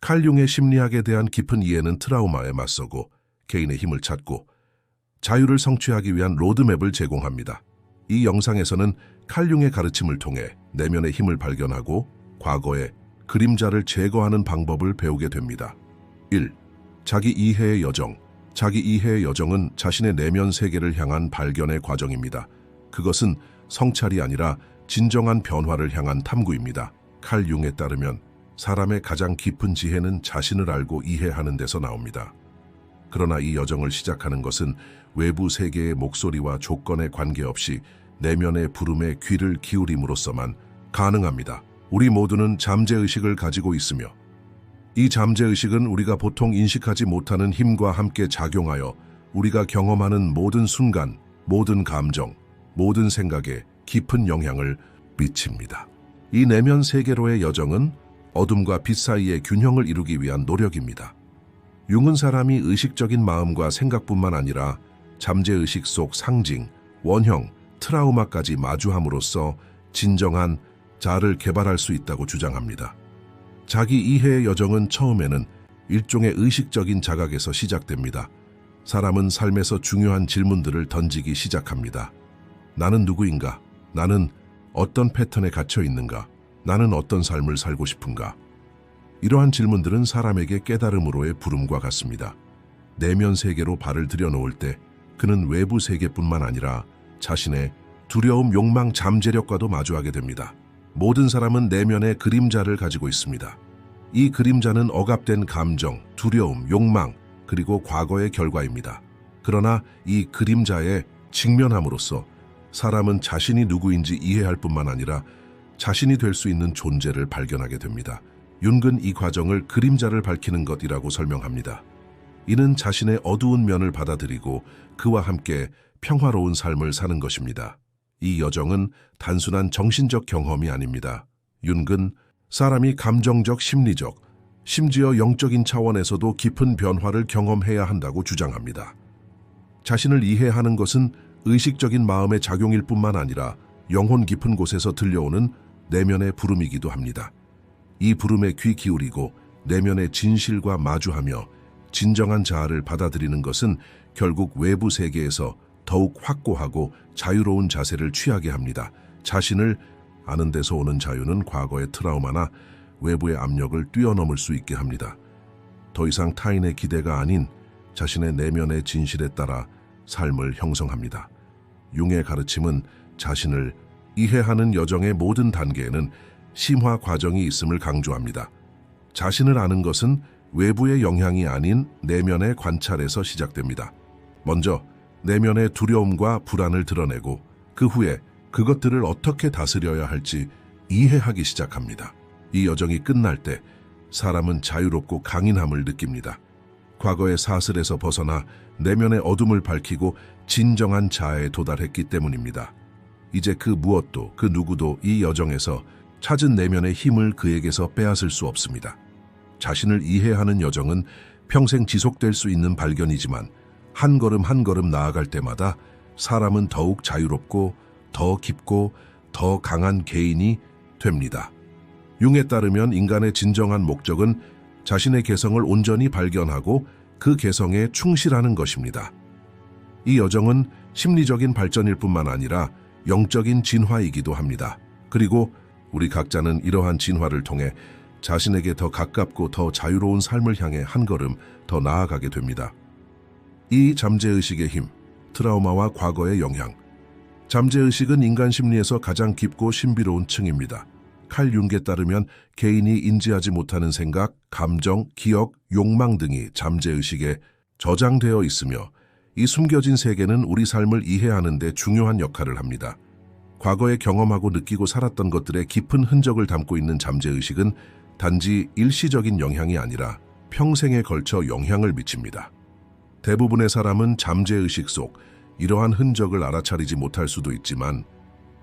칼융의 심리학에 대한 깊은 이해는 트라우마에 맞서고 개인의 힘을 찾고 자유를 성취하기 위한 로드맵을 제공합니다. 이 영상에서는 칼융의 가르침을 통해 내면의 힘을 발견하고 과거의 그림자를 제거하는 방법을 배우게 됩니다. 1. 자기 이해의 여정. 자기 이해의 여정은 자신의 내면 세계를 향한 발견의 과정입니다. 그것은 성찰이 아니라 진정한 변화를 향한 탐구입니다. 칼 융에 따르면 사람의 가장 깊은 지혜는 자신을 알고 이해하는 데서 나옵니다. 그러나 이 여정을 시작하는 것은 외부 세계의 목소리와 조건에 관계없이 내면의 부름에 귀를 기울임으로써만 가능합니다. 우리 모두는 잠재의식을 가지고 있으며 이 잠재의식은 우리가 보통 인식하지 못하는 힘과 함께 작용하여 우리가 경험하는 모든 순간, 모든 감정, 모든 생각에 깊은 영향을 미칩니다. 이 내면 세계로의 여정은 어둠과 빛 사이의 균형을 이루기 위한 노력입니다. 융은 사람이 의식적인 마음과 생각뿐만 아니라 잠재의식 속 상징, 원형, 트라우마까지 마주함으로써 진정한 자아를 개발할 수 있다고 주장합니다. 자기 이해의 여정은 처음에는 일종의 의식적인 자각에서 시작됩니다. 사람은 삶에서 중요한 질문들을 던지기 시작합니다. 나는 누구인가? 나는 어떤 패턴에 갇혀 있는가? 나는 어떤 삶을 살고 싶은가? 이러한 질문들은 사람에게 깨달음으로의 부름과 같습니다. 내면 세계로 발을 들여놓을 때 그는 외부 세계뿐만 아니라 자신의 두려움, 욕망, 잠재력과도 마주하게 됩니다. 모든 사람은 내면의 그림자를 가지고 있습니다. 이 그림자는 억압된 감정, 두려움, 욕망, 그리고 과거의 결과입니다. 그러나 이 그림자에 직면함으로써 사람은 자신이 누구인지 이해할 뿐만 아니라 자신이 될 수 있는 존재를 발견하게 됩니다. 융은 이 과정을 그림자를 밝히는 것이라고 설명합니다. 이는 자신의 어두운 면을 받아들이고 그와 함께 평화로운 삶을 사는 것입니다. 이 여정은 단순한 정신적 경험이 아닙니다. 융은 사람이 감정적, 심리적, 심지어 영적인 차원에서도 깊은 변화를 경험해야 한다고 주장합니다. 자신을 이해하는 것은 의식적인 마음의 작용일 뿐만 아니라 영혼 깊은 곳에서 들려오는 내면의 부름이기도 합니다. 이 부름에 귀 기울이고 내면의 진실과 마주하며 진정한 자아를 받아들이는 것은 결국 외부 세계에서 더욱 확고하고 자유로운 자세를 취하게 합니다. 자신을 아는 데서 오는 자유는 과거의 트라우마나 외부의 압력을 뛰어넘을 수 있게 합니다. 더 이상 타인의 기대가 아닌 자신의 내면의 진실에 따라 삶을 형성합니다. 융의 가르침은 자신을 이해하는 여정의 모든 단계에는 심화 과정이 있음을 강조합니다. 자신을 아는 것은 외부의 영향이 아닌 내면의 관찰에서 시작됩니다. 먼저 내면의 두려움과 불안을 드러내고 그 후에 그것들을 어떻게 다스려야 할지 이해하기 시작합니다. 이 여정이 끝날 때 사람은 자유롭고 강인함을 느낍니다. 과거의 사슬에서 벗어나 내면의 어둠을 밝히고 진정한 자아에 도달했기 때문입니다. 이제 그 무엇도 그 누구도 이 여정에서 찾은 내면의 힘을 그에게서 빼앗을 수 없습니다. 자신을 이해하는 여정은 평생 지속될 수 있는 발견이지만 한 걸음 한 걸음 나아갈 때마다 사람은 더욱 자유롭고 더 깊고 더 강한 개인이 됩니다. 융에 따르면 인간의 진정한 목적은 자신의 개성을 온전히 발견하고 그 개성에 충실하는 것입니다. 이 여정은 심리적인 발전일 뿐만 아니라 영적인 진화이기도 합니다. 그리고 우리 각자는 이러한 진화를 통해 자신에게 더 가깝고 더 자유로운 삶을 향해 한 걸음 더 나아가게 됩니다. 이 잠재의식의 힘, 트라우마와 과거의 영향. 잠재의식은 인간 심리에서 가장 깊고 신비로운 층입니다. 칼 융에 따르면 개인이 인지하지 못하는 생각, 감정, 기억, 욕망 등이 잠재의식에 저장되어 있으며 이 숨겨진 세계는 우리 삶을 이해하는 데 중요한 역할을 합니다. 과거에 경험하고 느끼고 살았던 것들의 깊은 흔적을 담고 있는 잠재의식은 단지 일시적인 영향이 아니라 평생에 걸쳐 영향을 미칩니다. 대부분의 사람은 잠재의식 속 이러한 흔적을 알아차리지 못할 수도 있지만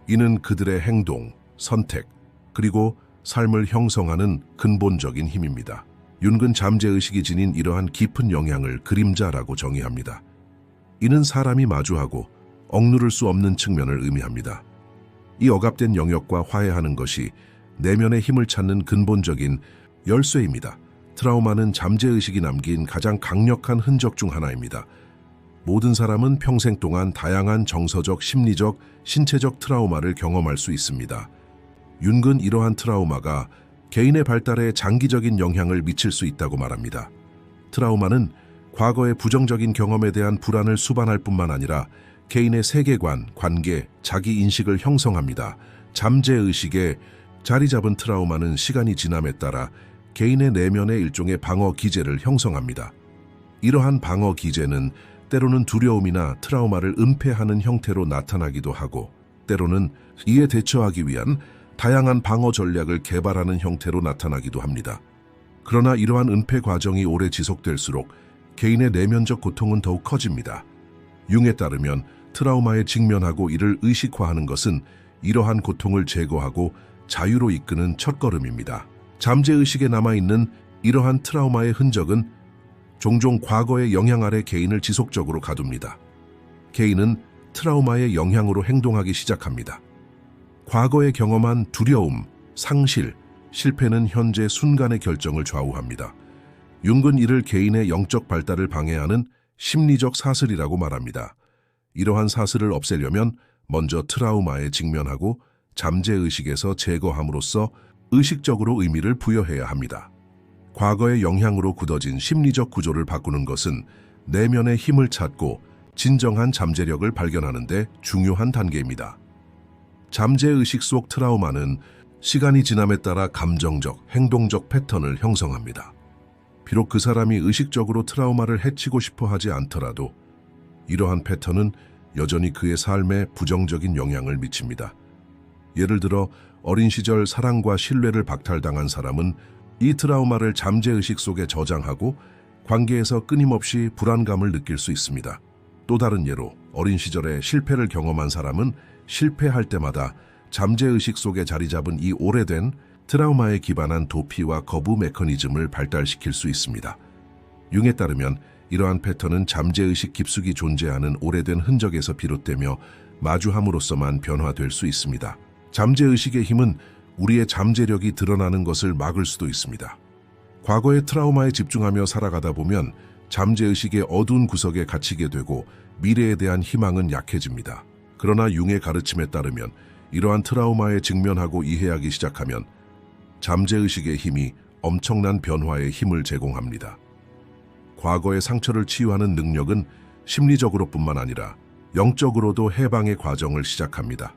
이는 그들의 행동, 선택, 그리고 삶을 형성하는 근본적인 힘입니다. 융은 잠재의식이 지닌 이러한 깊은 영향을 그림자라고 정의합니다. 이는 사람이 마주하고 억누를 수 없는 측면을 의미합니다. 이 억압된 영역과 화해하는 것이 내면의 힘을 찾는 근본적인 열쇠입니다. 트라우마는 잠재의식이 남긴 가장 강력한 흔적 중 하나입니다. 모든 사람은 평생 동안 다양한 정서적, 심리적, 신체적 트라우마를 경험할 수 있습니다. 윤근 이러한 트라우마가 개인의 발달에 장기적인 영향을 미칠 수 있다고 말합니다. 트라우마는 과거의 부정적인 경험에 대한 불안을 수반할 뿐만 아니라 개인의 세계관, 관계, 자기인식을 형성합니다. 잠재의식에 자리 잡은 트라우마는 시간이 지남에 따라 개인의 내면의 일종의 방어 기제를 형성합니다. 이러한 방어 기제는 때로는 두려움이나 트라우마를 은폐하는 형태로 나타나기도 하고, 때로는 이에 대처하기 위한 다양한 방어 전략을 개발하는 형태로 나타나기도 합니다. 그러나 이러한 은폐 과정이 오래 지속될수록 개인의 내면적 고통은 더욱 커집니다. 융에 따르면 트라우마에 직면하고 이를 의식화하는 것은 이러한 고통을 제거하고 자유로 이끄는 첫걸음입니다. 잠재의식에 남아있는 이러한 트라우마의 흔적은 종종 과거의 영향 아래 개인을 지속적으로 가둡니다. 개인은 트라우마의 영향으로 행동하기 시작합니다. 과거에 경험한 두려움, 상실, 실패는 현재 순간의 결정을 좌우합니다. 융은 이를 개인의 영적 발달을 방해하는 심리적 사슬이라고 말합니다. 이러한 사슬을 없애려면 먼저 트라우마에 직면하고 잠재의식에서 제거함으로써 의식적으로 의미를 부여해야 합니다. 과거의 영향으로 굳어진 심리적 구조를 바꾸는 것은 내면의 힘을 찾고 진정한 잠재력을 발견하는 데 중요한 단계입니다. 잠재의식 속 트라우마는 시간이 지남에 따라 감정적, 행동적 패턴을 형성합니다. 비록 그 사람이 의식적으로 트라우마를 해치고 싶어 하지 않더라도 이러한 패턴은 여전히 그의 삶에 부정적인 영향을 미칩니다. 예를 들어 어린 시절 사랑과 신뢰를 박탈당한 사람은 이 트라우마를 잠재의식 속에 저장하고 관계에서 끊임없이 불안감을 느낄 수 있습니다. 또 다른 예로 어린 시절에 실패를 경험한 사람은 실패할 때마다 잠재의식 속에 자리 잡은 이 오래된 트라우마에 기반한 도피와 거부 메커니즘을 발달시킬 수 있습니다. 융에 따르면 이러한 패턴은 잠재의식 깊숙이 존재하는 오래된 흔적에서 비롯되며 마주함으로써만 변화될 수 있습니다. 잠재의식의 힘은 우리의 잠재력이 드러나는 것을 막을 수도 있습니다. 과거의 트라우마에 집중하며 살아가다 보면 잠재의식의 어두운 구석에 갇히게 되고 미래에 대한 희망은 약해집니다. 그러나 융의 가르침에 따르면 이러한 트라우마에 직면하고 이해하기 시작하면 잠재의식의 힘이 엄청난 변화의 힘을 제공합니다. 과거의 상처를 치유하는 능력은 심리적으로뿐만 아니라 영적으로도 해방의 과정을 시작합니다.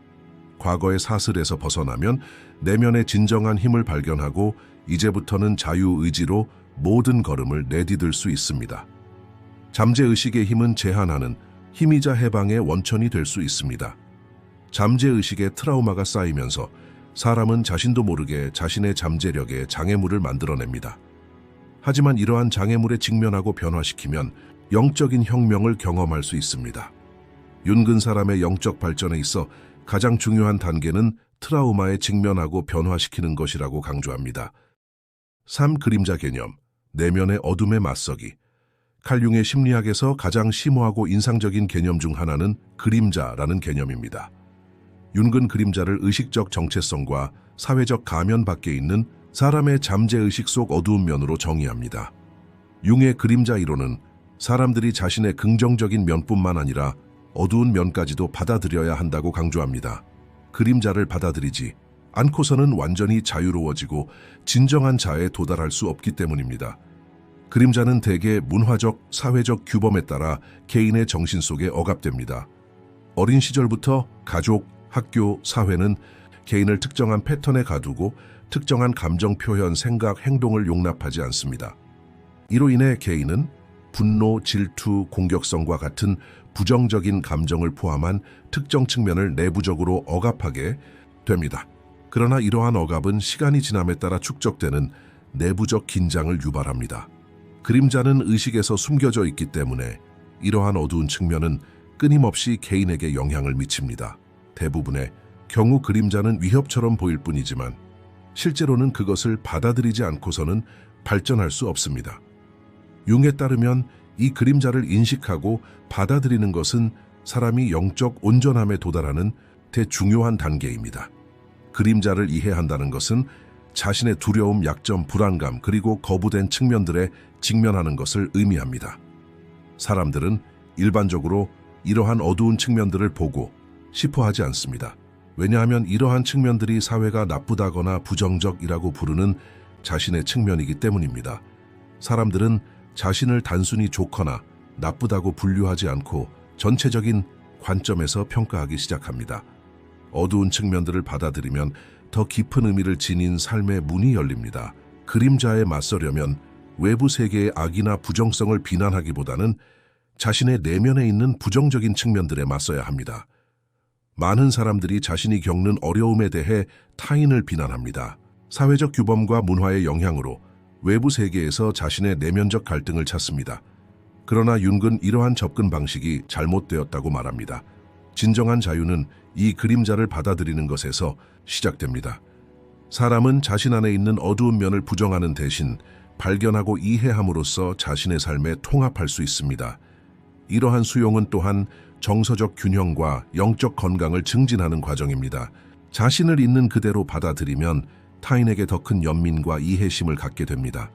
과거의 사슬에서 벗어나면 내면의 진정한 힘을 발견하고 이제부터는 자유의지로 모든 걸음을 내디딜 수 있습니다. 잠재의식의 힘은 제한하는 힘이자 해방의 원천이 될 수 있습니다. 잠재의식의 트라우마가 쌓이면서 사람은 자신도 모르게 자신의 잠재력에 장애물을 만들어냅니다. 하지만 이러한 장애물에 직면하고 변화시키면 영적인 혁명을 경험할 수 있습니다. 윤근 사람의 영적 발전에 있어 가장 중요한 단계는 트라우마에 직면하고 변화시키는 것이라고 강조합니다. 3. 그림자 개념, 내면의 어둠에 맞서기. 칼융의 심리학에서 가장 심오하고 인상적인 개념 중 하나는 그림자라는 개념입니다. 윤근 그림자를 의식적 정체성과 사회적 가면 밖에 있는 사람의 잠재의식 속 어두운 면으로 정의합니다. 융의 그림자 이론은 사람들이 자신의 긍정적인 면뿐만 아니라 어두운 면까지도 받아들여야 한다고 강조합니다. 그림자를 받아들이지 않고서는 완전히 자유로워지고 진정한 자에 도달할 수 없기 때문입니다. 그림자는 대개 문화적, 사회적 규범에 따라 개인의 정신 속에 억압됩니다. 어린 시절부터 가족, 학교, 사회는 개인을 특정한 패턴에 가두고 특정한 감정 표현, 생각, 행동을 용납하지 않습니다. 이로 인해 개인은 분노, 질투, 공격성과 같은 부정적인 감정을 포함한 특정 측면을 내부적으로 억압하게 됩니다. 그러나 이러한 억압은 시간이 지남에 따라 축적되는 내부적 긴장을 유발합니다. 그림자는 의식에서 숨겨져 있기 때문에 이러한 어두운 측면은 끊임없이 개인에게 영향을 미칩니다. 대부분의 경우 그림자는 위협처럼 보일 뿐이지만 실제로는 그것을 받아들이지 않고서는 발전할 수 없습니다. 융에 따르면 이 그림자를 인식하고 받아들이는 것은 사람이 영적 온전함에 도달하는 대중요한 단계입니다. 그림자를 이해한다는 것은 자신의 두려움, 약점, 불안감, 그리고 거부된 측면들에 직면하는 것을 의미합니다. 사람들은 일반적으로 이러한 어두운 측면들을 보고 싶어 하지 않습니다. 왜냐하면 이러한 측면들이 사회가 나쁘다거나 부정적이라고 부르는 자신의 측면이기 때문입니다. 사람들은 자신을 단순히 좋거나 나쁘다고 분류하지 않고 전체적인 관점에서 평가하기 시작합니다. 어두운 측면들을 받아들이면 더 깊은 의미를 지닌 삶의 문이 열립니다. 그림자에 맞서려면 외부 세계의 악이나 부정성을 비난하기보다는 자신의 내면에 있는 부정적인 측면들에 맞서야 합니다. 많은 사람들이 자신이 겪는 어려움에 대해 타인을 비난합니다. 사회적 규범과 문화의 영향으로 외부 세계에서 자신의 내면적 갈등을 찾습니다. 그러나 융은 이러한 접근 방식이 잘못되었다고 말합니다. 진정한 자유는 이 그림자를 받아들이는 것에서 시작됩니다. 사람은 자신 안에 있는 어두운 면을 부정하는 대신 발견하고 이해함으로써 자신의 삶에 통합할 수 있습니다. 이러한 수용은 또한 정서적 균형과 영적 건강을 증진하는 과정입니다. 자신을 있는 그대로 받아들이면 타인에게 더 큰 연민과 이해심을 갖게 됩니다.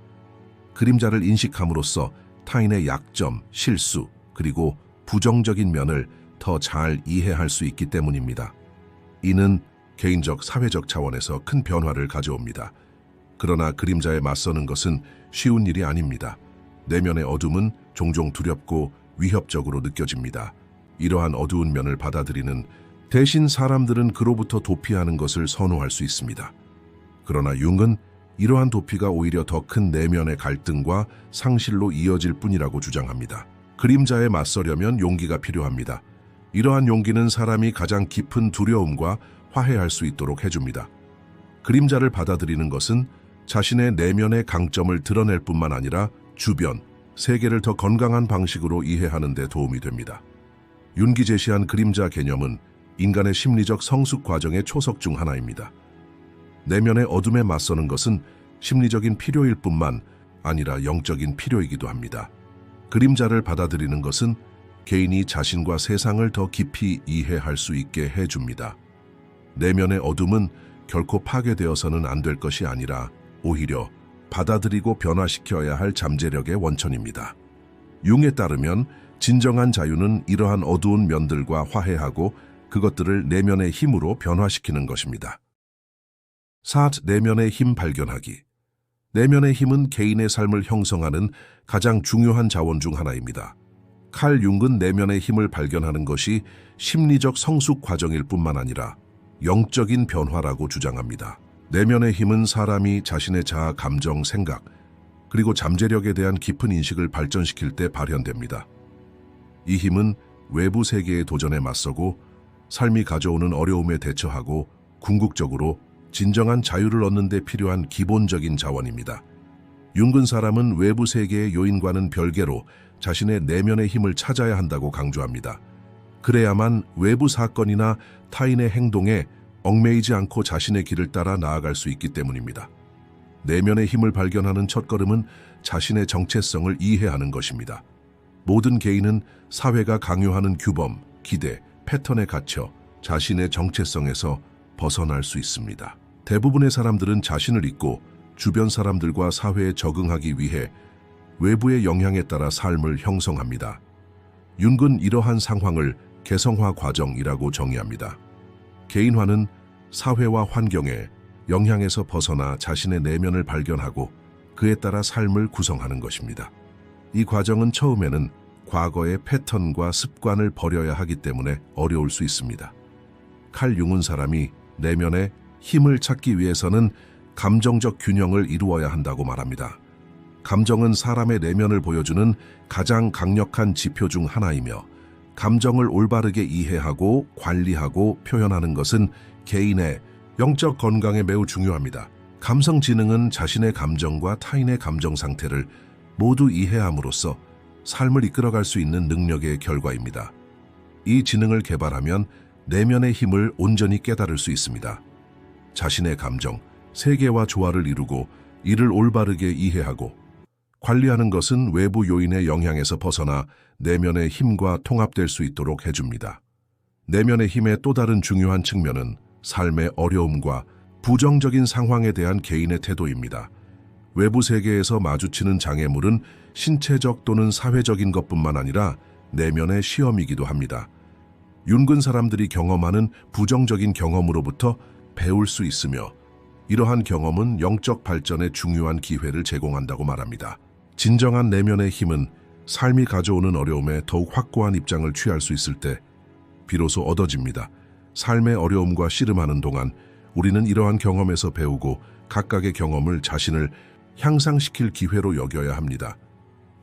그림자를 인식함으로써 타인의 약점, 실수, 그리고 부정적인 면을 더 잘 이해할 수 있기 때문입니다. 이는 개인적, 사회적 차원에서 큰 변화를 가져옵니다. 그러나 그림자에 맞서는 것은 쉬운 일이 아닙니다. 내면의 어둠은 종종 두렵고 위협적으로 느껴집니다. 이러한 어두운 면을 받아들이는 대신 사람들은 그로부터 도피하는 것을 선호할 수 있습니다. 그러나 융은 이러한 도피가 오히려 더 큰 내면의 갈등과 상실로 이어질 뿐이라고 주장합니다. 그림자에 맞서려면 용기가 필요합니다. 이러한 용기는 사람이 가장 깊은 두려움과 화해할 수 있도록 해줍니다. 그림자를 받아들이는 것은 자신의 내면의 강점을 드러낼 뿐만 아니라 주변, 세계를 더 건강한 방식으로 이해하는 데 도움이 됩니다. 융이 제시한 그림자 개념은 인간의 심리적 성숙 과정의 초석 중 하나입니다. 내면의 어둠에 맞서는 것은 심리적인 필요일 뿐만 아니라 영적인 필요이기도 합니다. 그림자를 받아들이는 것은 개인이 자신과 세상을 더 깊이 이해할 수 있게 해줍니다. 내면의 어둠은 결코 파괴되어서는 안 될 것이 아니라 오히려 받아들이고 변화시켜야 할 잠재력의 원천입니다. 융에 따르면 진정한 자유는 이러한 어두운 면들과 화해하고 그것들을 내면의 힘으로 변화시키는 것입니다. 4. 내면의 힘 발견하기. 내면의 힘은 개인의 삶을 형성하는 가장 중요한 자원 중 하나입니다. 칼 융은 내면의 힘을 발견하는 것이 심리적 성숙 과정일 뿐만 아니라 영적인 변화라고 주장합니다. 내면의 힘은 사람이 자신의 자아, 감정, 생각, 그리고 잠재력에 대한 깊은 인식을 발전시킬 때 발현됩니다. 이 힘은 외부 세계의 도전에 맞서고 삶이 가져오는 어려움에 대처하고 궁극적으로 진정한 자유를 얻는 데 필요한 기본적인 자원입니다. 융은 사람은 외부 세계의 요인과는 별개로 자신의 내면의 힘을 찾아야 한다고 강조합니다. 그래야만 외부 사건이나 타인의 행동에 얽매이지 않고 자신의 길을 따라 나아갈 수 있기 때문입니다. 내면의 힘을 발견하는 첫걸음은 자신의 정체성을 이해하는 것입니다. 모든 개인은 사회가 강요하는 규범, 기대, 패턴에 갇혀 자신의 정체성에서 벗어날 수 있습니다. 대부분의 사람들은 자신을 잊고 주변 사람들과 사회에 적응하기 위해 외부의 영향에 따라 삶을 형성합니다. 융은 이러한 상황을 개성화 과정이라고 정의합니다. 개인화는 사회와 환경의 영향에서 벗어나 자신의 내면을 발견하고 그에 따라 삶을 구성하는 것입니다. 이 과정은 처음에는 과거의 패턴과 습관을 버려야 하기 때문에 어려울 수 있습니다. 칼 융은 사람이 내면의 힘을 찾기 위해서는 감정적 균형을 이루어야 한다고 말합니다. 감정은 사람의 내면을 보여주는 가장 강력한 지표 중 하나이며 감정을 올바르게 이해하고 관리하고 표현하는 것은 개인의 영적 건강에 매우 중요합니다. 감성 지능은 자신의 감정과 타인의 감정 상태를 모두 이해함으로써 삶을 이끌어갈 수 있는 능력의 결과입니다. 이 지능을 개발하면 내면의 힘을 온전히 깨달을 수 있습니다. 자신의 감정, 세계와 조화를 이루고 이를 올바르게 이해하고 관리하는 것은 외부 요인의 영향에서 벗어나 내면의 힘과 통합될 수 있도록 해줍니다. 내면의 힘의 또 다른 중요한 측면은 삶의 어려움과 부정적인 상황에 대한 개인의 태도입니다. 외부 세계에서 마주치는 장애물은 신체적 또는 사회적인 것뿐만 아니라 내면의 시험이기도 합니다. 윤근 사람들이 경험하는 부정적인 경험으로부터 배울 수 있으며 이러한 경험은 영적 발전에 중요한 기회를 제공한다고 말합니다. 진정한 내면의 힘은 삶이 가져오는 어려움에 더욱 확고한 입장을 취할 수 있을 때 비로소 얻어집니다. 삶의 어려움과 씨름하는 동안 우리는 이러한 경험에서 배우고 각각의 경험을 자신을 향상시킬 기회로 여겨야 합니다.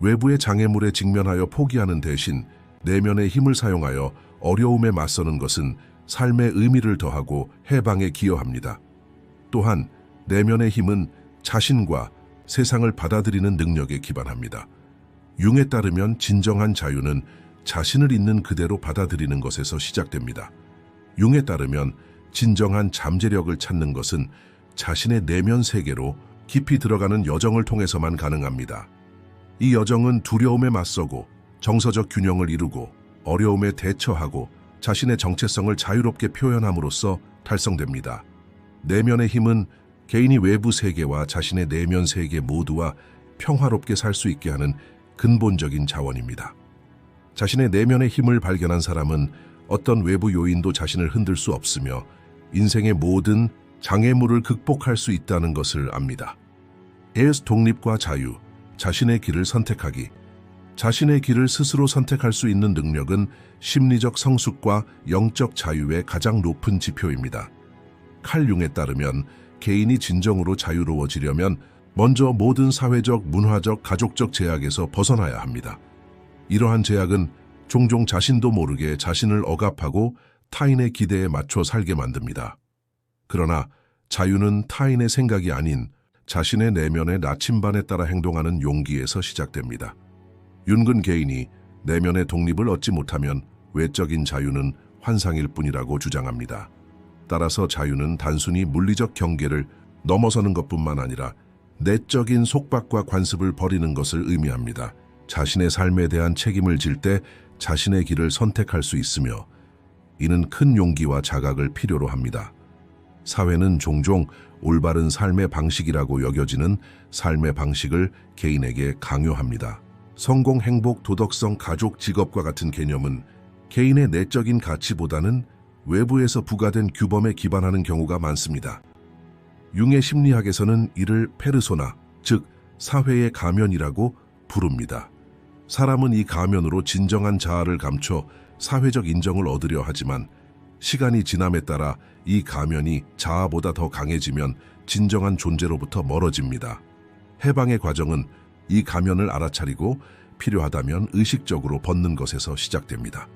외부의 장애물에 직면하여 포기하는 대신 내면의 힘을 사용하여 어려움에 맞서는 것은 삶의 의미를 더하고 해방에 기여합니다. 또한 내면의 힘은 자신과 세상을 받아들이는 능력에 기반합니다. 융에 따르면 진정한 자유는 자신을 있는 그대로 받아들이는 것에서 시작됩니다. 융에 따르면 진정한 잠재력을 찾는 것은 자신의 내면 세계로 깊이 들어가는 여정을 통해서만 가능합니다. 이 여정은 두려움에 맞서고 정서적 균형을 이루고 어려움에 대처하고 자신의 정체성을 자유롭게 표현함으로써 달성됩니다. 내면의 힘은 개인이 외부 세계와 자신의 내면 세계 모두와 평화롭게 살 수 있게 하는 근본적인 자원입니다. 자신의 내면의 힘을 발견한 사람은 어떤 외부 요인도 자신을 흔들 수 없으며 인생의 모든 장애물을 극복할 수 있다는 것을 압니다. 에스 독립과 자유, 자신의 길을 선택하기. 자신의 길을 스스로 선택할 수 있는 능력은 심리적 성숙과 영적 자유의 가장 높은 지표입니다. 칼 융에 따르면 개인이 진정으로 자유로워지려면 먼저 모든 사회적, 문화적, 가족적 제약에서 벗어나야 합니다. 이러한 제약은 종종 자신도 모르게 자신을 억압하고 타인의 기대에 맞춰 살게 만듭니다. 그러나 자유는 타인의 생각이 아닌 자신의 내면의 나침반에 따라 행동하는 용기에서 시작됩니다. 윤근 개인이 내면의 독립을 얻지 못하면 외적인 자유는 환상일 뿐이라고 주장합니다. 따라서 자유는 단순히 물리적 경계를 넘어서는 것뿐만 아니라 내적인 속박과 관습을 버리는 것을 의미합니다. 자신의 삶에 대한 책임을 질 때 자신의 길을 선택할 수 있으며 이는 큰 용기와 자각을 필요로 합니다. 사회는 종종 올바른 삶의 방식이라고 여겨지는 삶의 방식을 개인에게 강요합니다. 성공, 행복, 도덕성, 가족, 직업과 같은 개념은 개인의 내적인 가치보다는 외부에서 부과된 규범에 기반하는 경우가 많습니다. 융의 심리학에서는 이를 페르소나, 즉 사회의 가면이라고 부릅니다. 사람은 이 가면으로 진정한 자아를 감춰 사회적 인정을 얻으려 하지만 시간이 지남에 따라 이 가면이 자아보다 더 강해지면 진정한 존재로부터 멀어집니다. 해방의 과정은 이 가면을 알아차리고 필요하다면 의식적으로 벗는 것에서 시작됩니다.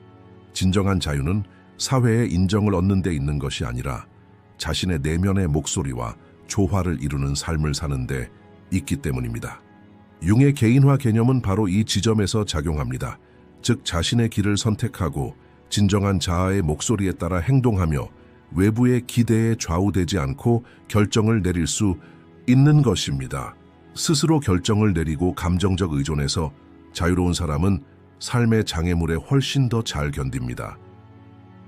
진정한 자유는 사회의 인정을 얻는 데 있는 것이 아니라 자신의 내면의 목소리와 조화를 이루는 삶을 사는 데 있기 때문입니다. 융의 개인화 개념은 바로 이 지점에서 작용합니다. 즉 자신의 길을 선택하고 진정한 자아의 목소리에 따라 행동하며 외부의 기대에 좌우되지 않고 결정을 내릴 수 있는 것입니다. 스스로 결정을 내리고 감정적 의존에서 자유로운 사람은 삶의 장애물에 훨씬 더 잘 견딥니다.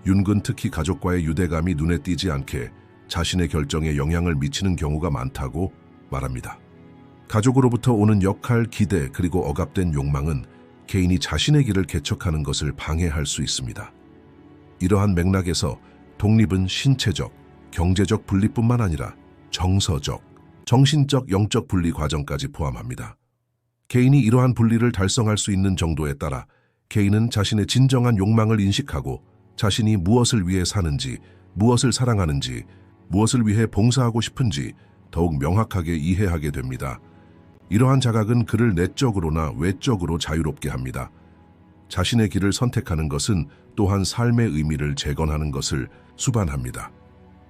윤근 특히 가족과의 유대감이 눈에 띄지 않게 자신의 결정에 영향을 미치는 경우가 많다고 말합니다. 가족으로부터 오는 역할, 기대, 그리고 억압된 욕망은 개인이 자신의 길을 개척하는 것을 방해할 수 있습니다. 이러한 맥락에서 독립은 신체적, 경제적 분리뿐만 아니라 정서적, 정신적, 영적 분리 과정까지 포함합니다. 개인이 이러한 분리를 달성할 수 있는 정도에 따라 개인은 자신의 진정한 욕망을 인식하고 자신이 무엇을 위해 사는지, 무엇을 사랑하는지, 무엇을 위해 봉사하고 싶은지 더욱 명확하게 이해하게 됩니다. 이러한 자각은 그를 내적으로나 외적으로 자유롭게 합니다. 자신의 길을 선택하는 것은 또한 삶의 의미를 재건하는 것을 수반합니다.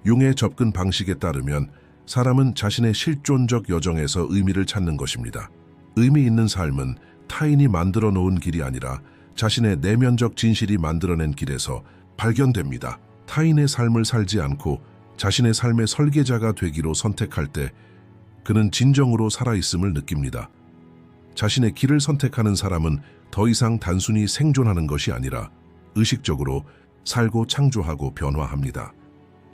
융의 접근 방식에 따르면 사람은 자신의 실존적 여정에서 의미를 찾는 것입니다. 의미 있는 삶은 타인이 만들어 놓은 길이 아니라 자신의 내면적 진실이 만들어낸 길에서 발견됩니다. 타인의 삶을 살지 않고 자신의 삶의 설계자가 되기로 선택할 때 그는 진정으로 살아있음을 느낍니다. 자신의 길을 선택하는 사람은 더 이상 단순히 생존하는 것이 아니라 의식적으로 살고 창조하고 변화합니다.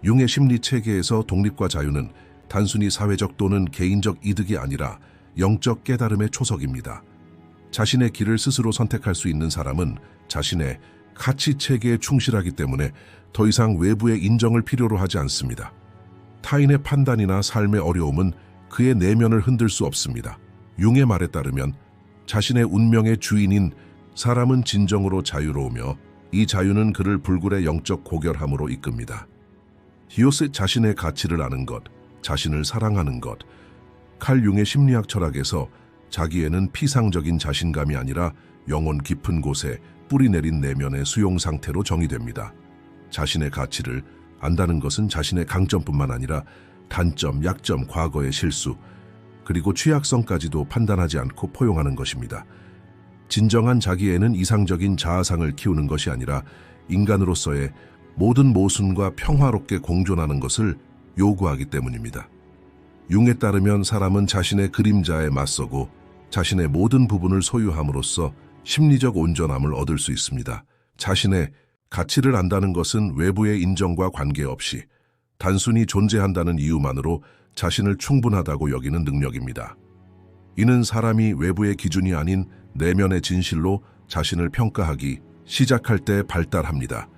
융의 심리 체계에서 독립과 자유는 단순히 사회적 또는 개인적 이득이 아니라 영적 깨달음의 초석입니다. 자신의 길을 스스로 선택할 수 있는 사람은 자신의 가치 체계에 충실하기 때문에 더 이상 외부의 인정을 필요로 하지 않습니다. 타인의 판단이나 삶의 어려움은 그의 내면을 흔들 수 없습니다. 융의 말에 따르면 자신의 운명의 주인인 사람은 진정으로 자유로우며 이 자유는 그를 불굴의 영적 고결함으로 이끕니다. 히오스 자신의 가치를 아는 것, 자신을 사랑하는 것. 칼 융의 심리학 철학에서 자기에는 피상적인 자신감이 아니라 영혼 깊은 곳에 뿌리 내린 내면의 수용 상태로 정의됩니다. 자신의 가치를 안다는 것은 자신의 강점뿐만 아니라 단점, 약점, 과거의 실수, 그리고 취약성까지도 판단하지 않고 포용하는 것입니다. 진정한 자기애는 이상적인 자아상을 키우는 것이 아니라 인간으로서의 모든 모순과 평화롭게 공존하는 것을 요구하기 때문입니다. 융에 따르면 사람은 자신의 그림자에 맞서고 자신의 모든 부분을 소유함으로써 심리적 온전함을 얻을 수 있습니다. 자신의 가치를 안다는 것은 외부의 인정과 관계없이 단순히 존재한다는 이유만으로 자신을 충분하다고 여기는 능력입니다. 이는 사람이 외부의 기준이 아닌 내면의 진실로 자신을 평가하기 시작할 때 발달합니다.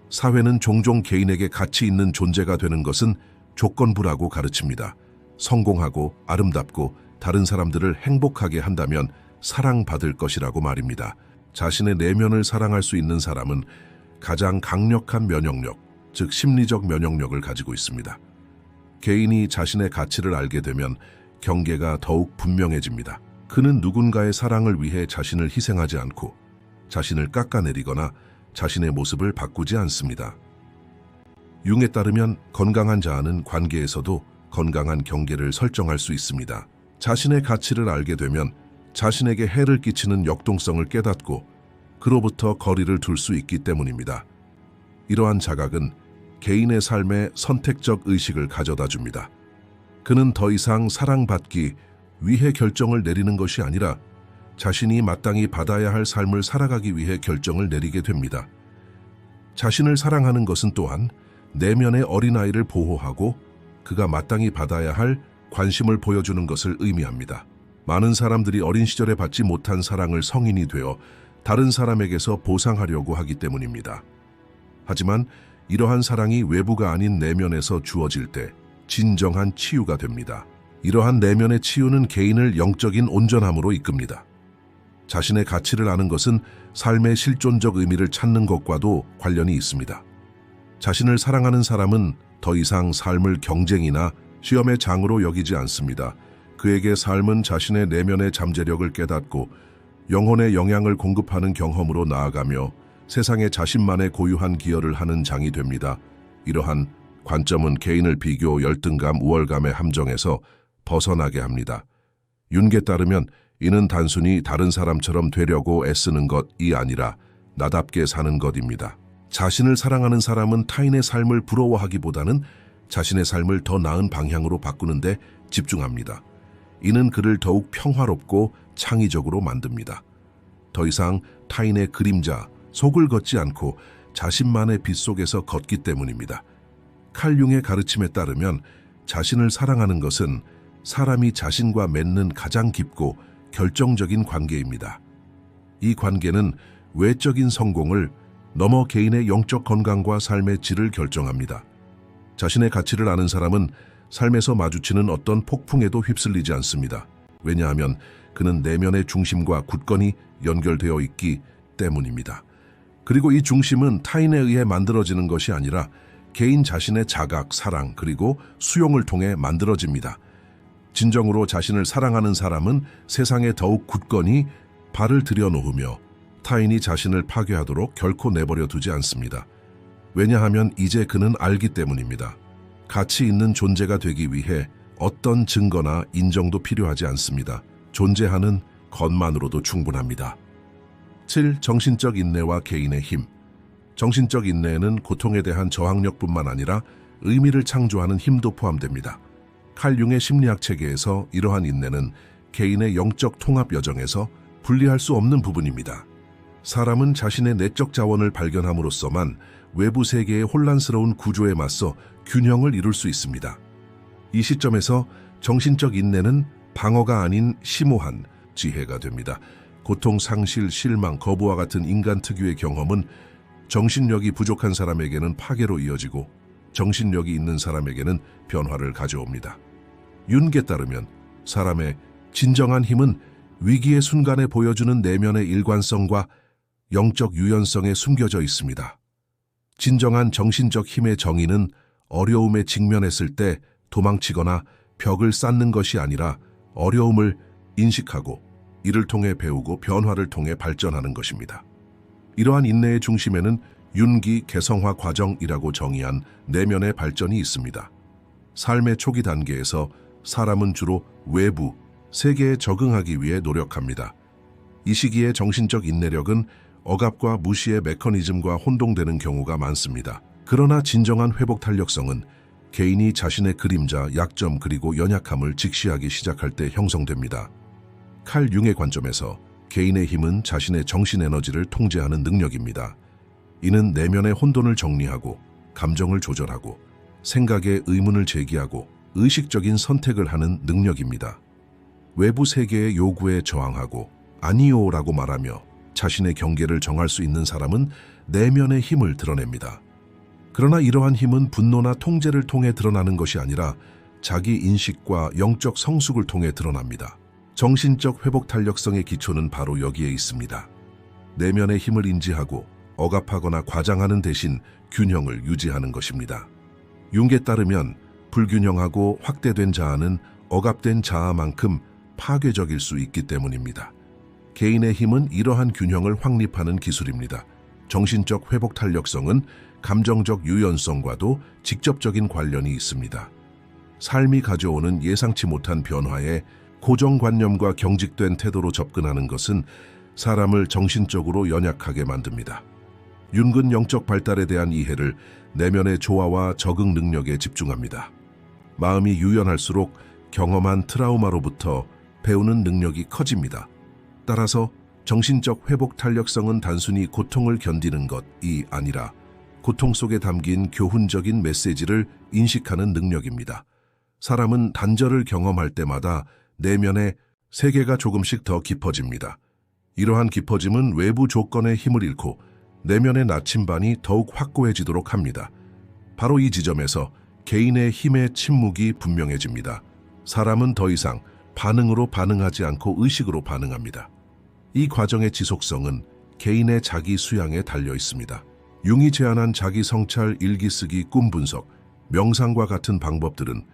사회는 종종 개인에게 가치 있는 존재가 되는 것은 조건부라고 가르칩니다. 성공하고 아름답고 다른 사람들을 행복하게 한다면 사랑받을 것이라고 말입니다. 자신의 내면을 사랑할 수 있는 사람은 가장 강력한 면역력, 즉 심리적 면역력을 가지고 있습니다. 개인이 자신의 가치를 알게 되면 경계가 더욱 분명해집니다. 그는 누군가의 사랑을 위해 자신을 희생하지 않고 자신을 깎아내리거나 자신의 모습을 바꾸지 않습니다. 융에 따르면 건강한 자아는 관계에서도 건강한 경계를 설정할 수 있습니다. 자신의 가치를 알게 되면 자신에게 해를 끼치는 역동성을 깨닫고 그로부터 거리를 둘 수 있기 때문입니다. 이러한 자각은 개인의 삶에 선택적 의식을 가져다 줍니다. 그는 더 이상 사랑받기 위해 결정을 내리는 것이 아니라 자신이 마땅히 받아야 할 삶을 살아가기 위해 결정을 내리게 됩니다. 자신을 사랑하는 것은 또한 내면의 어린아이를 보호하고 그가 마땅히 받아야 할 관심을 보여주는 것을 의미합니다. 많은 사람들이 어린 시절에 받지 못한 사랑을 성인이 되어 다른 사람에게서 보상하려고 하기 때문입니다. 하지만 이러한 사랑이 외부가 아닌 내면에서 주어질 때 진정한 치유가 됩니다. 이러한 내면의 치유는 개인을 영적인 온전함으로 이끕니다. 자신의 가치를 아는 것은 삶의 실존적 의미를 찾는 것과도 관련이 있습니다. 자신을 사랑하는 사람은 더 이상 삶을 경쟁이나 시험의 장으로 여기지 않습니다. 그에게 삶은 자신의 내면의 잠재력을 깨닫고 영혼의 영향을 공급하는 경험으로 나아가며 세상에 자신만의 고유한 기여를 하는 장이 됩니다. 이러한 관점은 개인을 비교, 열등감, 우월감의 함정에서 벗어나게 합니다. 윤게 따르면 이는 단순히 다른 사람처럼 되려고 애쓰는 것이 아니라 나답게 사는 것입니다. 자신을 사랑하는 사람은 타인의 삶을 부러워하기보다는 자신의 삶을 더 나은 방향으로 바꾸는 데 집중합니다. 이는 그를 더욱 평화롭고 창의적으로 만듭니다. 더 이상 타인의 그림자, 속을 걷지 않고 자신만의 빛 속에서 걷기 때문입니다. 칼 융의 가르침에 따르면 자신을 사랑하는 것은 사람이 자신과 맺는 가장 깊고 결정적인 관계입니다. 이 관계는 외적인 성공을 넘어 개인의 영적 건강과 삶의 질을 결정합니다. 자신의 가치를 아는 사람은 삶에서 마주치는 어떤 폭풍에도 휩쓸리지 않습니다. 왜냐하면 그는 내면의 중심과 굳건히 연결되어 있기 때문입니다. 그리고 이 중심은 타인에 의해 만들어지는 것이 아니라 개인 자신의 자각, 사랑, 그리고 수용을 통해 만들어집니다. 진정으로 자신을 사랑하는 사람은 세상에 더욱 굳건히 발을 들여놓으며 타인이 자신을 파괴하도록 결코 내버려 두지 않습니다. 왜냐하면 이제 그는 알기 때문입니다. 가치 있는 존재가 되기 위해 어떤 증거나 인정도 필요하지 않습니다. 존재하는 것만으로도 충분합니다. 7. 정신적 인내와 개인의 힘. 정신적 인내에는 고통에 대한 저항력뿐만 아니라 의미를 창조하는 힘도 포함됩니다. 칼 융의 심리학 체계에서 이러한 인내는 개인의 영적 통합 여정에서 분리할 수 없는 부분입니다. 사람은 자신의 내적 자원을 발견함으로써만 외부 세계의 혼란스러운 구조에 맞서 균형을 이룰 수 있습니다. 이 시점에서 정신적 인내는 방어가 아닌 심오한 지혜가 됩니다. 고통, 상실, 실망, 거부와 같은 인간 특유의 경험은 정신력이 부족한 사람에게는 파괴로 이어지고 정신력이 있는 사람에게는 변화를 가져옵니다. 윤게 따르면 사람의 진정한 힘은 위기의 순간에 보여주는 내면의 일관성과 영적 유연성에 숨겨져 있습니다. 진정한 정신적 힘의 정의는 어려움에 직면했을 때 도망치거나 벽을 쌓는 것이 아니라 어려움을 인식하고 이를 통해 배우고 변화를 통해 발전하는 것입니다. 이러한 인내의 중심에는 윤기 개성화 과정이라고 정의한 내면의 발전이 있습니다. 삶의 초기 단계에서 사람은 주로 외부, 세계에 적응하기 위해 노력합니다. 이 시기에 정신적 인내력은 억압과 무시의 메커니즘과 혼동되는 경우가 많습니다. 그러나 진정한 회복 탄력성은 개인이 자신의 그림자, 약점 그리고 연약함을 직시하기 시작할 때 형성됩니다. 칼 융의 관점에서 개인의 힘은 자신의 정신 에너지를 통제하는 능력입니다. 이는 내면의 혼돈을 정리하고 감정을 조절하고 생각에 의문을 제기하고 의식적인 선택을 하는 능력입니다. 외부 세계의 요구에 저항하고 아니요라고 말하며 자신의 경계를 정할 수 있는 사람은 내면의 힘을 드러냅니다. 그러나 이러한 힘은 분노나 통제를 통해 드러나는 것이 아니라 자기 인식과 영적 성숙을 통해 드러납니다. 정신적 회복 탄력성의 기초는 바로 여기에 있습니다. 내면의 힘을 인지하고 억압하거나 과장하는 대신 균형을 유지하는 것입니다. 융에 따르면 불균형하고 확대된 자아는 억압된 자아만큼 파괴적일 수 있기 때문입니다. 개인의 힘은 이러한 균형을 확립하는 기술입니다. 정신적 회복 탄력성은 감정적 유연성과도 직접적인 관련이 있습니다. 삶이 가져오는 예상치 못한 변화에 고정관념과 경직된 태도로 접근하는 것은 사람을 정신적으로 연약하게 만듭니다. 윤근 영적 발달에 대한 이해를 내면의 조화와 적응 능력에 집중합니다. 마음이 유연할수록 경험한 트라우마로부터 배우는 능력이 커집니다. 따라서 정신적 회복 탄력성은 단순히 고통을 견디는 것이 아니라 고통 속에 담긴 교훈적인 메시지를 인식하는 능력입니다. 사람은 단절을 경험할 때마다 내면의 세계가 조금씩 더 깊어집니다. 이러한 깊어짐은 외부 조건의 힘을 잃고 내면의 나침반이 더욱 확고해지도록 합니다. 바로 이 지점에서 개인의 힘의 침묵이 분명해집니다. 사람은 더 이상 반응으로 반응하지 않고 의식으로 반응합니다. 이 과정의 지속성은 개인의 자기 수양에 달려 있습니다. 융이 제안한 자기 성찰, 일기 쓰기, 꿈 분석, 명상과 같은 방법들은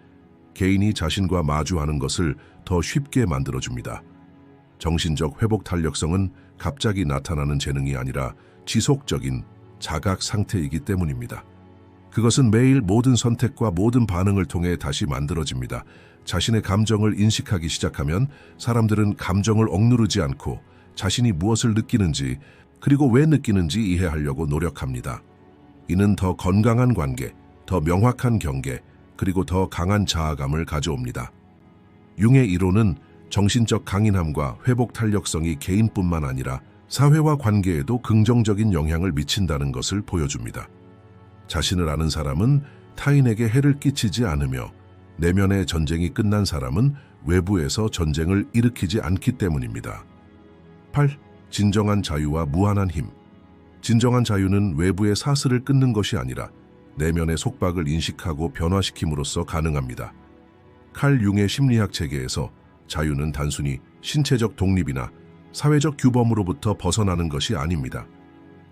개인이 자신과 마주하는 것을 더 쉽게 만들어줍니다. 정신적 회복 탄력성은 갑자기 나타나는 재능이 아니라 지속적인 자각 상태이기 때문입니다. 그것은 매일 모든 선택과 모든 반응을 통해 다시 만들어집니다. 자신의 감정을 인식하기 시작하면 사람들은 감정을 억누르지 않고 자신이 무엇을 느끼는지 그리고 왜 느끼는지 이해하려고 노력합니다. 이는 더 건강한 관계, 더 명확한 경계, 그리고 더 강한 자아감을 가져옵니다. 융의 이론은 정신적 강인함과 회복 탄력성이 개인뿐만 아니라 사회와 관계에도 긍정적인 영향을 미친다는 것을 보여줍니다. 자신을 아는 사람은 타인에게 해를 끼치지 않으며 내면의 전쟁이 끝난 사람은 외부에서 전쟁을 일으키지 않기 때문입니다. 8. 진정한 자유와 무한한 힘. 진정한 자유는 외부의 사슬을 끊는 것이 아니라 내면의 속박을 인식하고 변화시킴으로써 가능합니다. 칼 융의 심리학 체계에서 자유는 단순히 신체적 독립이나 사회적 규범으로부터 벗어나는 것이 아닙니다.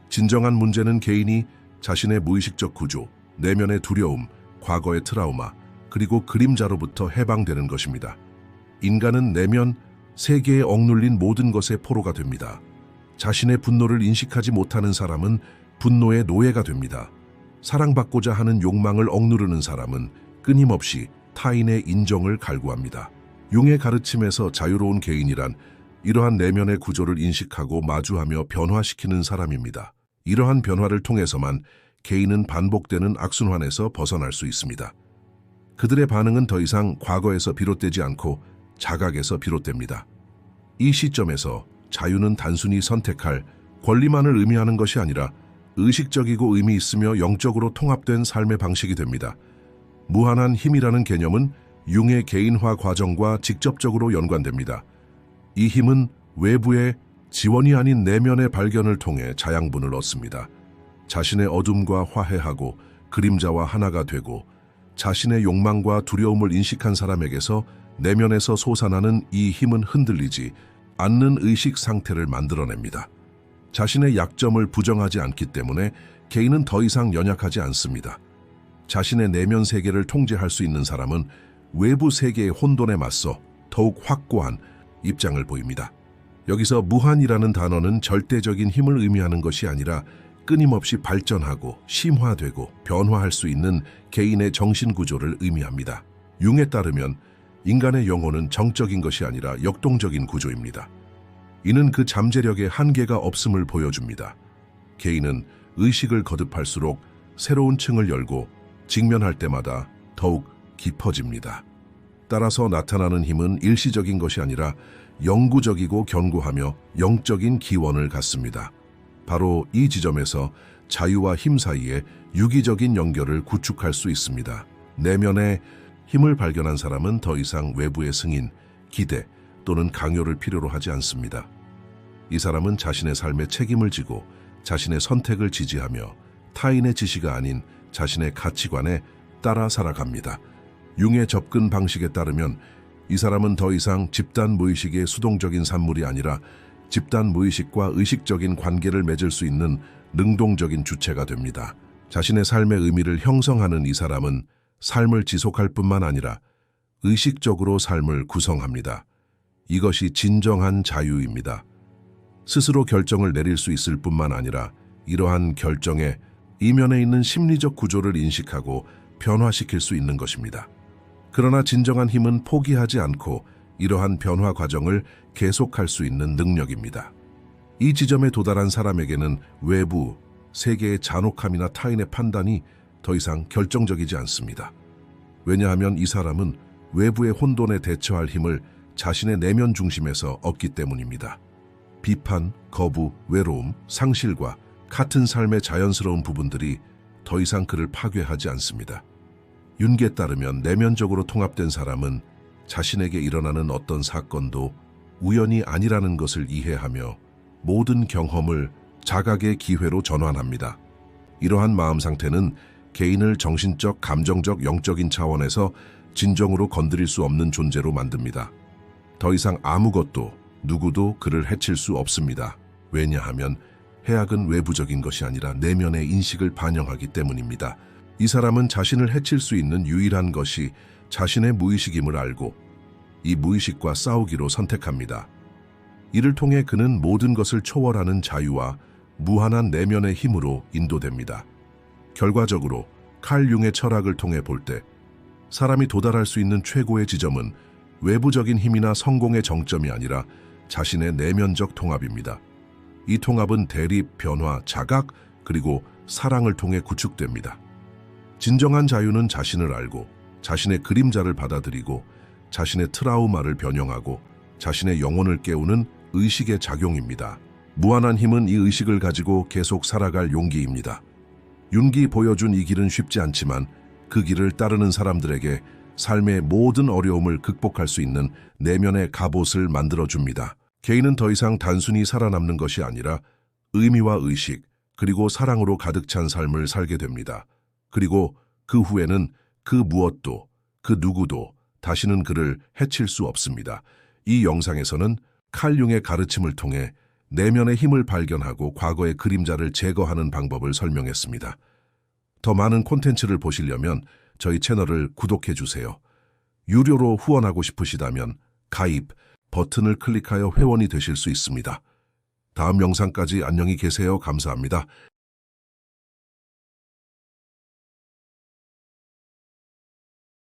진정한 문제는 개인이 자신의 무의식적 구조, 내면의 두려움, 과거의 트라우마, 그리고 그림자로부터 해방되는 것입니다. 인간은 내면, 세계에 억눌린 모든 것의 포로가 됩니다. 자신의 분노를 인식하지 못하는 사람은 분노의 노예가 됩니다. 사랑받고자 하는 욕망을 억누르는 사람은 끊임없이 타인의 인정을 갈구합니다. 융의 가르침에서 자유로운 개인이란 이러한 내면의 구조를 인식하고 마주하며 변화시키는 사람입니다. 이러한 변화를 통해서만 개인은 반복되는 악순환에서 벗어날 수 있습니다. 그들의 반응은 더 이상 과거에서 비롯되지 않고 자각에서 비롯됩니다. 이 시점에서 자유는 단순히 선택할 권리만을 의미하는 것이 아니라 의식적이고 의미 있으며 영적으로 통합된 삶의 방식이 됩니다. 무한한 힘이라는 개념은 융의 개인화 과정과 직접적으로 연관됩니다. 이 힘은 외부의 지원이 아닌 내면의 발견을 통해 자양분을 얻습니다. 자신의 어둠과 화해하고 그림자와 하나가 되고 자신의 욕망과 두려움을 인식한 사람에게서 내면에서 솟아나는 이 힘은 흔들리지 않는 의식 상태를 만들어냅니다. 자신의 약점을 부정하지 않기 때문에 개인은 더 이상 연약하지 않습니다. 자신의 내면 세계를 통제할 수 있는 사람은 외부 세계의 혼돈에 맞서 더욱 확고한 입장을 보입니다. 여기서 무한이라는 단어는 절대적인 힘을 의미하는 것이 아니라 끊임없이 발전하고 심화되고 변화할 수 있는 개인의 정신 구조를 의미합니다. 융에 따르면 인간의 영혼은 정적인 것이 아니라 역동적인 구조입니다. 이는 그 잠재력에 한계가 없음을 보여줍니다. 개인은 의식을 거듭할수록 새로운 층을 열고 직면할 때마다 더욱 깊어집니다. 따라서 나타나는 힘은 일시적인 것이 아니라 영구적이고 견고하며 영적인 기원을 갖습니다. 바로 이 지점에서 자유와 힘 사이에 유기적인 연결을 구축할 수 있습니다. 내면의 힘을 발견한 사람은 더 이상 외부의 승인, 기대 또는 강요를 필요로 하지 않습니다. 이 사람은 자신의 삶에 책임을 지고 자신의 선택을 지지하며 타인의 지시가 아닌 자신의 가치관에 따라 살아갑니다. 융의 접근 방식에 따르면 이 사람은 더 이상 집단 무의식의 수동적인 산물이 아니라 집단 무의식과 의식적인 관계를 맺을 수 있는 능동적인 주체가 됩니다. 자신의 삶의 의미를 형성하는 이 사람은 삶을 지속할 뿐만 아니라 의식적으로 삶을 구성합니다. 이것이 진정한 자유입니다. 스스로 결정을 내릴 수 있을 뿐만 아니라 이러한 결정에 이면에 있는 심리적 구조를 인식하고 변화시킬 수 있는 것입니다. 그러나 진정한 힘은 포기하지 않고 이러한 변화 과정을 계속할 수 있는 능력입니다. 이 지점에 도달한 사람에게는 외부, 세계의 잔혹함이나 타인의 판단이 더 이상 결정적이지 않습니다. 왜냐하면 이 사람은 외부의 혼돈에 대처할 힘을 자신의 내면 중심에서 얻기 때문입니다. 비판, 거부, 외로움, 상실과 같은 삶의 자연스러운 부분들이 더 이상 그를 파괴하지 않습니다. 윤기에 따르면 내면적으로 통합된 사람은 자신에게 일어나는 어떤 사건도 우연이 아니라는 것을 이해하며 모든 경험을 자각의 기회로 전환합니다. 이러한 마음 상태는 개인을 정신적, 감정적, 영적인 차원에서 진정으로 건드릴 수 없는 존재로 만듭니다. 더 이상 아무것도, 누구도 그를 해칠 수 없습니다. 왜냐하면 해악은 외부적인 것이 아니라 내면의 인식을 반영하기 때문입니다. 이 사람은 자신을 해칠 수 있는 유일한 것이 자신의 무의식임을 알고 이 무의식과 싸우기로 선택합니다. 이를 통해 그는 모든 것을 초월하는 자유와 무한한 내면의 힘으로 인도됩니다. 결과적으로 칼 융의 철학을 통해 볼 때 사람이 도달할 수 있는 최고의 지점은 외부적인 힘이나 성공의 정점이 아니라 자신의 내면적 통합입니다. 이 통합은 대립, 변화, 자각, 그리고 사랑을 통해 구축됩니다. 진정한 자유는 자신을 알고 자신의 그림자를 받아들이고 자신의 트라우마를 변형하고 자신의 영혼을 깨우는 의식의 작용입니다. 무한한 힘은 이 의식을 가지고 계속 살아갈 용기입니다. 윤기 보여준 이 길은 쉽지 않지만 그 길을 따르는 사람들에게 삶의 모든 어려움을 극복할 수 있는 내면의 갑옷을 만들어줍니다. 개인은 더 이상 단순히 살아남는 것이 아니라 의미와 의식, 그리고 사랑으로 가득 찬 삶을 살게 됩니다. 그리고 그 후에는 그 무엇도, 그 누구도 다시는 그를 해칠 수 없습니다. 이 영상에서는 칼 융의 가르침을 통해 내면의 힘을 발견하고 과거의 그림자를 제거하는 방법을 설명했습니다. 더 많은 콘텐츠를 보시려면 저희 채널을 구독해 주세요. 유료로 후원하고 싶으시다면 가입 버튼을 클릭하여 회원이 되실 수 있습니다. 다음 영상까지 안녕히 계세요. 감사합니다.